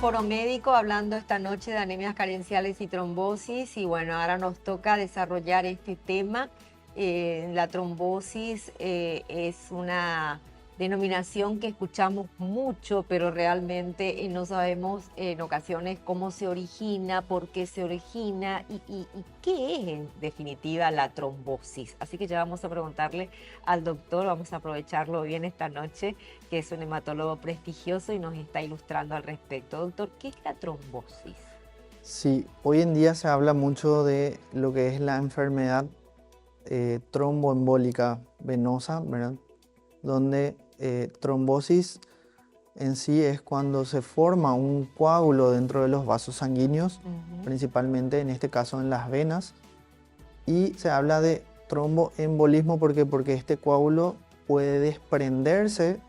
Foro Médico hablando esta noche de anemias carenciales y trombosis y bueno, ahora nos toca desarrollar este tema. La trombosis es una denominación que escuchamos mucho, pero realmente no sabemos en ocasiones cómo se origina, por qué se origina y qué es en definitiva la trombosis. Así que ya vamos a preguntarle al doctor, vamos a aprovecharlo bien esta noche, que es un hematólogo prestigioso y nos está ilustrando al respecto. Doctor, ¿qué es la trombosis? Sí, hoy en día se habla mucho de lo que es la enfermedad tromboembólica venosa, ¿verdad? Donde trombosis en sí es cuando se forma un coágulo dentro de los vasos sanguíneos, principalmente en este caso en las venas, y se habla de tromboembolismo porque este coágulo puede desprenderse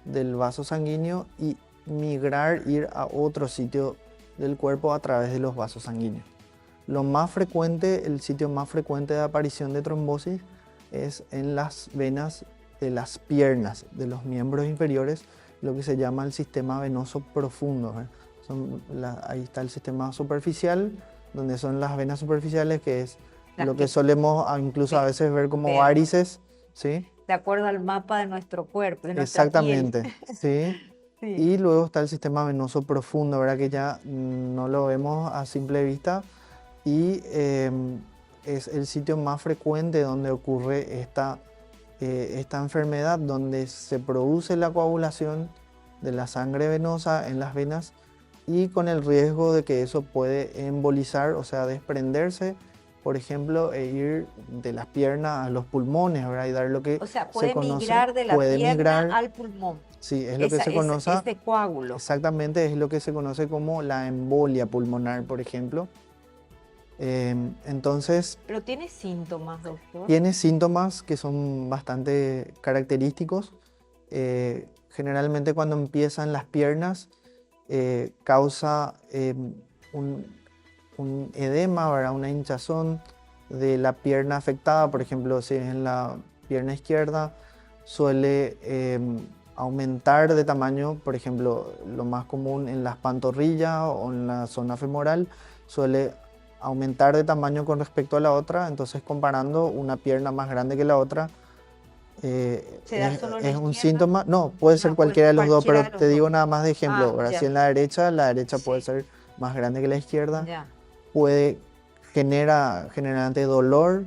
del vaso sanguíneo y migrar, ir a otro sitio del cuerpo a través de los vasos sanguíneos. Lo más frecuente, el sitio más frecuente de aparición de trombosis es en las venas de las piernas, de los miembros inferiores, lo que se llama el sistema venoso profundo. Ahí está el sistema superficial, donde son las venas superficiales, que es lo que solemos incluso a veces ver como varices, ¿sí? De acuerdo al mapa de nuestro cuerpo, de nuestra Exactamente, piel. ¿sí? Sí. Y luego está el sistema venoso profundo, ¿verdad? Que ya no lo vemos a simple vista y es el sitio más frecuente donde ocurre esta enfermedad, donde se produce la coagulación de la sangre venosa en las venas y con el riesgo de que eso puede embolizar, o sea, desprenderse, por ejemplo, e ir de las piernas a los pulmones, ¿verdad? Y dar lo que O sea, se puede conoce, migrar de la pierna al pulmón. Sí, es lo que se conoce. Ese coágulo. Exactamente, es lo que se conoce como la embolia pulmonar, por ejemplo. Entonces, ¿Pero tiene síntomas, doctor? tiene síntomas que son bastante característicos. Generalmente cuando empiezan las piernas, causa un edema, ¿verdad? Una hinchazón de la pierna afectada. Por ejemplo, si es en la pierna izquierda, suele aumentar de tamaño. Por ejemplo, lo más común en las pantorrillas o en la zona femoral, suele aumentar de tamaño con respecto a la otra. Entonces, comparando una pierna más grande que la otra, es un síntoma. No, puede ser cualquiera de los dos, pero te digo nada más de ejemplo. Si en la derecha puede ser más grande que la izquierda. Genera generalmente dolor,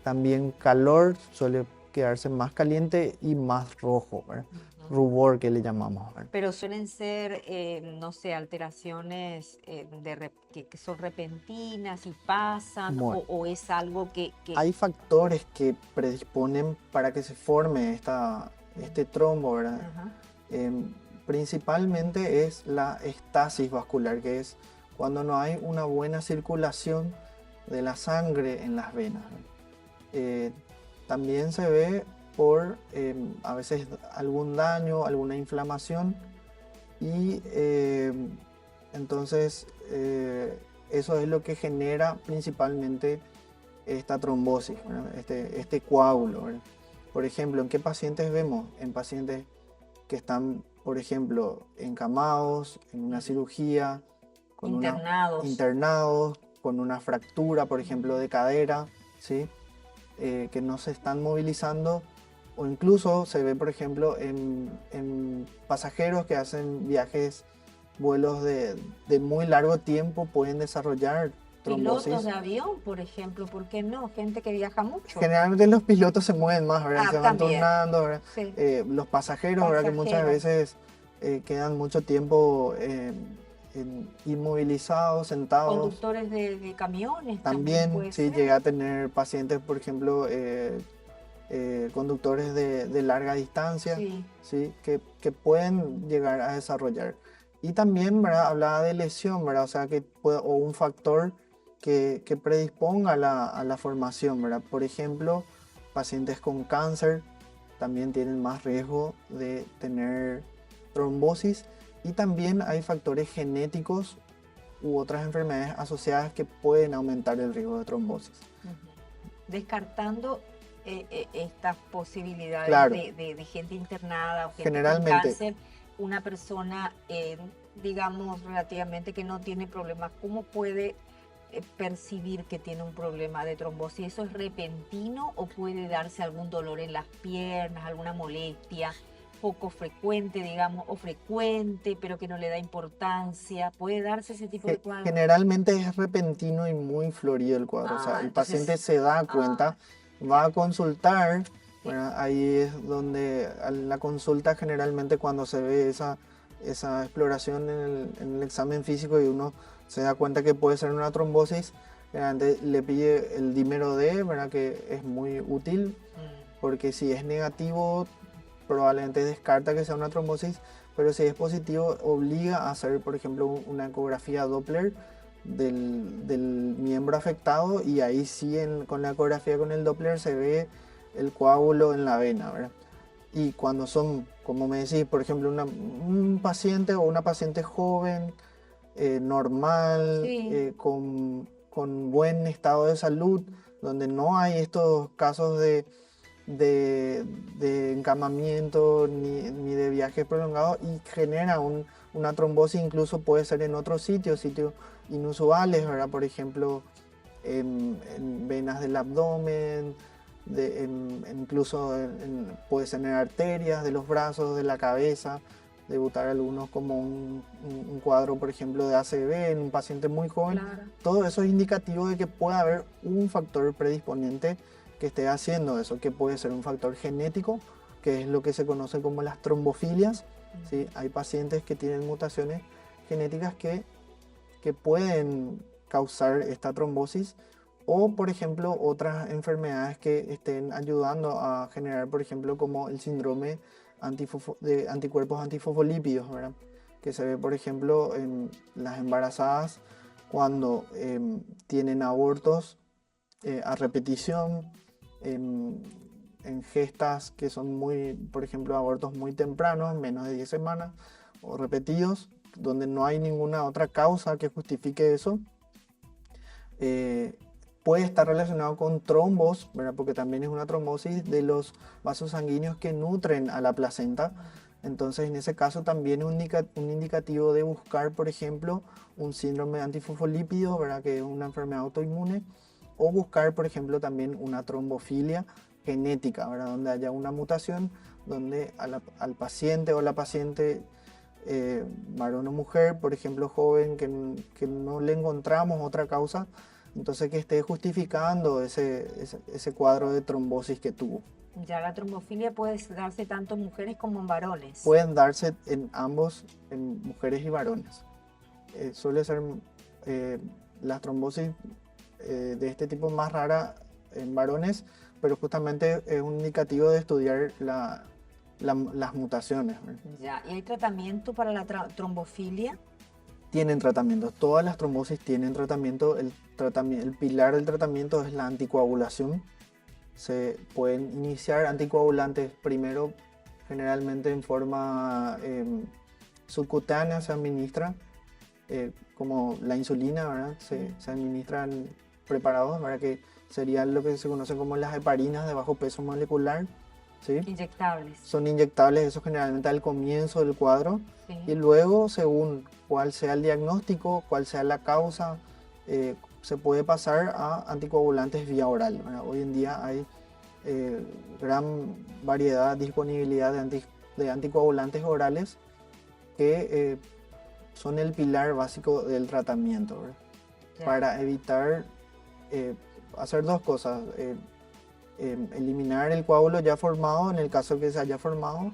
también calor, suele quedarse más caliente y más rojo, ¿verdad? Rubor que le llamamos, ¿verdad? Pero suelen ser, no sé, alteraciones que son repentinas y pasan, Bueno, o es algo que... Hay factores que predisponen para que se forme este trombo, ¿verdad? Principalmente es la estasis vascular, que es cuando no hay una buena circulación de la sangre en las venas. También se ve por a veces algún daño, alguna inflamación y entonces eso es lo que genera principalmente esta trombosis, ¿verdad? Este coágulo, ¿verdad? Por ejemplo, ¿en qué pacientes vemos? En pacientes que están, por ejemplo, encamados, en una cirugía, internados, con una fractura, por ejemplo, de cadera, ¿sí? Que no se están movilizando, o incluso se ve, por ejemplo, en pasajeros que hacen vuelos de muy largo tiempo, pueden desarrollar trombosis. Pilotos de avión, por ejemplo, ¿por qué no? Gente que viaja mucho. Generalmente los pilotos se mueven más, ¿verdad? Se van también. turnando, ¿verdad? Sí. Los pasajeros, ¿verdad? Que muchas veces quedan mucho tiempo inmovilizados, sentados. Conductores de camiones también puede sí, ser. llega a tener pacientes, por ejemplo, conductores de larga distancia, ¿sí? Que pueden llegar a desarrollar. Y también, ¿verdad? Hablaba de lesión, ¿verdad? O sea, o un factor que predisponga a la formación, ¿verdad? Por ejemplo, pacientes con cáncer también tienen más riesgo de tener trombosis, y también hay factores genéticos u otras enfermedades asociadas que pueden aumentar el riesgo de trombosis. Descartando estas posibilidades, claro, de gente internada o gente generalmente con cáncer, una persona digamos, relativamente que no tiene problemas, ¿cómo puede percibir que tiene un problema de trombosis? ¿Eso es repentino o puede darse algún dolor en las piernas, alguna molestia poco frecuente, digamos, o frecuente, pero que no le da importancia? ¿Puede darse ese tipo de cuadro? Generalmente es repentino y muy florido el cuadro. O sea, el Entonces, paciente se da cuenta, va a consultar. Bueno, ahí es donde a la consulta generalmente cuando se ve esa exploración en el examen físico y uno se da cuenta que puede ser una trombosis, generalmente le pide el dímero D, ¿verdad? Que es muy útil, porque si es negativo probablemente descarta que sea una trombosis, pero si es positivo obliga a hacer, por ejemplo, una ecografía Doppler del miembro afectado, y ahí sí con la ecografía con el Doppler se ve el coágulo en la vena, ¿verdad? Y cuando son, como me decís, por ejemplo, un paciente o una paciente joven, normal, sí, con buen estado de salud, donde no hay estos casos de, de encamamiento ni de viaje prolongado, y genera una trombosis, incluso puede ser en otros sitios inusuales, ¿verdad? Por ejemplo, en venas del abdomen, incluso puede ser en arterias de los brazos, de la cabeza, debutar algunos como un cuadro, por ejemplo, de ACV en un paciente muy joven. claro. Todo eso es indicativo de que puede haber un factor predisponente que esté haciendo eso, que puede ser un factor genético, que es lo que se conoce como las trombofilias. ¿Sí? Hay pacientes que tienen mutaciones genéticas que pueden causar esta trombosis, o por ejemplo otras enfermedades que estén ayudando a generar, por ejemplo, como el síndrome de anticuerpos antifosfolípidos, ¿verdad? Que se ve, por ejemplo, en las embarazadas cuando tienen abortos a repetición, en, en gestas que son muy, por ejemplo, abortos muy tempranos, menos de 10 semanas, o repetidos, donde no hay ninguna otra causa que justifique eso. Puede estar relacionado con trombos, ¿verdad? Porque también es una trombosis de los vasos sanguíneos que nutren a la placenta. Entonces, en ese caso también es un indicativo de buscar, por ejemplo, un síndrome antifosfolípido, ¿verdad? Que es una enfermedad autoinmune, o buscar, por ejemplo, también una trombofilia genética, ¿verdad? Donde haya una mutación, donde al paciente o la paciente, varón o mujer, por ejemplo, joven, que no le encontramos otra causa, entonces que esté justificando ese cuadro de trombosis que tuvo. Ya la trombofilia puede darse tanto en mujeres como en varones. Pueden darse en ambos, en mujeres y varones. Suele ser eh, la trombosis de este tipo más rara en varones, pero justamente es un indicativo de estudiar las mutaciones. Ya, ¿y hay tratamiento para la trombofilia? Tienen tratamiento, todas las trombosis tienen tratamiento. El pilar del tratamiento es la anticoagulación. Se pueden iniciar anticoagulantes primero, generalmente en forma subcutánea, se administra, como la insulina, ¿verdad? Se administran preparados, ¿verdad? Que serían lo que se conoce como las heparinas de bajo peso molecular, ¿sí? Inyectables. Son inyectables, eso generalmente al comienzo del cuadro, Sí. y luego, según cuál sea el diagnóstico, cuál sea la causa, se puede pasar a anticoagulantes vía oral, ¿verdad? Hoy en día hay gran variedad, disponibilidad de anticoagulantes orales que son el pilar básico del tratamiento, ¿verdad? Para evitar hacer dos cosas: eliminar el coágulo ya formado en el caso que se haya formado,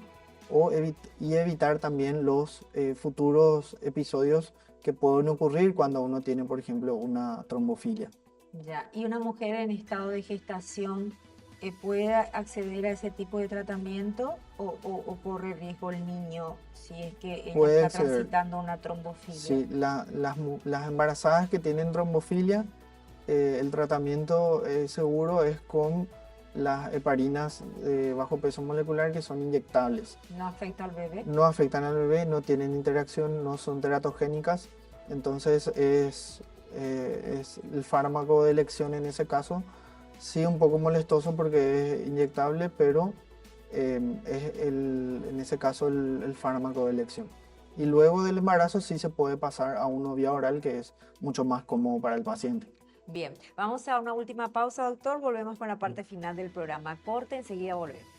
y evitar también los futuros episodios que pueden ocurrir cuando uno tiene, por ejemplo, una trombofilia. Ya, ¿y una mujer en estado de gestación puede acceder a ese tipo de tratamiento o corre riesgo el niño si es que ella Puede está acceder. transitando una trombofilia? Sí, las embarazadas que tienen trombofilia, el tratamiento seguro es con las heparinas de bajo peso molecular, que son inyectables. ¿No afecta al bebé? No afectan al bebé, no tienen interacción, no son teratogénicas, entonces es el fármaco de elección en ese caso. Sí, un poco molestoso porque es inyectable, pero es en ese caso el fármaco de elección. Y luego del embarazo sí se puede pasar a una vía oral, que es mucho más cómodo para el paciente. Bien, vamos a una última pausa, doctor. Volvemos con la parte final del programa. Corte, enseguida volvemos.